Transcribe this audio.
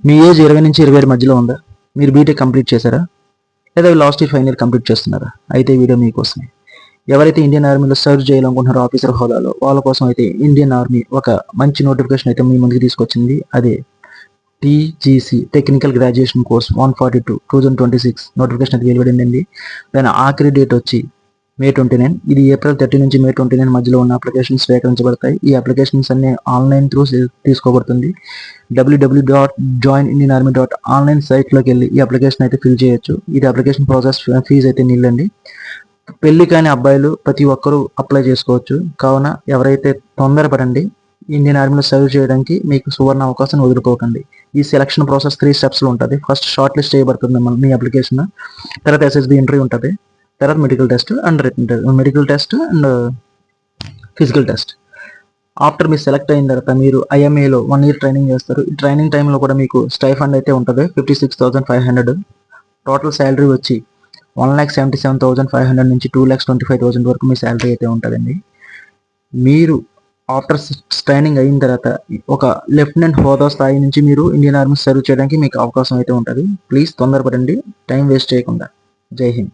మీ age 20 నుంచి 25 మధ్యలో ఉందా? మీరు బీటెక్ కంప్లీట్ చేశారా? లేదా లాస్ట్ ఇయర్ ఫైనల్ కంప్లీట్ చేస్తున్నారా? అయితే ఈ వీడియో మీకోసమే. ఎవరైతే ఇండియన్ ఆర్మీలో సర్వ్ చేయాలనుకుంటున్నారో ఆఫీసర్ హోదాలో వాళ్ళ కోసం అయితే ఇండియన్ ఆర్మీ ఒక మంచి నోటిఫికేషన్ అయితే మీ ముందుకు తీసుకొచ్చింది. అదే TGC technical graduation course 142 2026 notification అయితే వెలువడిందండి. దాని ఆఖరి డేట్ వచ్చి May 29. ఇది April 30 నుంచి May 29 మధ్యలో ఉన్న అప్లికేషన్స్ స్వీకరించబడతాయి. ఈ అప్లికేషన్స్ అన్ని ఆన్లైన్ త్రూ తీసుకోబడుతుంది. www.joinindianarmy.online సైట్లోకి వెళ్ళి ఈ అప్లికేషన్ అయితే ఫిల్ చేయొచ్చు. ఇది అప్లికేషన్ ప్రాసెస్ ఫీజు అయితే నిల్లండి. పెళ్లి కాని అబ్బాయిలు ప్రతి ఒక్కరూ అప్లై చేసుకోవచ్చు. కావున ఎవరైతే తొందరపడండి, ఇండియన్ ఆర్మీలో సర్వ్ చేయడానికి మీకు సువర్ణ అవకాశాన్ని వదులుకోకండి. ఈ సెలక్షన్ ప్రాసెస్ 3 స్టెప్స్లో ఉంటుంది. ఫస్ట్ షార్ట్ లిస్ట్ చేయబడుతుంది మీ అప్లికేషన్, తర్వాత ఎస్ఎస్బి ఇంటర్వ్యూ ఉంటుంది, తర్వాత medical test and physical test. After మీరు సెలెక్ట్ అయిన తర్వాత మీరు ఐఎంఏలో 1 year ట్రైనింగ్ చేస్తారు. ఈ ట్రైనింగ్ టైంలో కూడా మీకు స్టైఫండ్ అయితే ఉంటుంది 56,500. టోటల్ శాలరీ వచ్చి 1,77,500 నుంచి 2,25,000 వరకు మీ శాలరీ అయితే ఉంటుందండి. మీరు ఆఫ్టర్ ట్రైనింగ్ అయిన తర్వాత ఒక లెఫ్టినెంట్ హోదా స్థాయి నుంచి మీరు ఇండియన్ ఆర్మీ సర్వ్ చేయడానికి మీకు అవకాశం అయితే ఉంటుంది. ప్లీజ్ తొందరపడండి, టైం వేస్ట్ చేయకుండా. జై హింద్.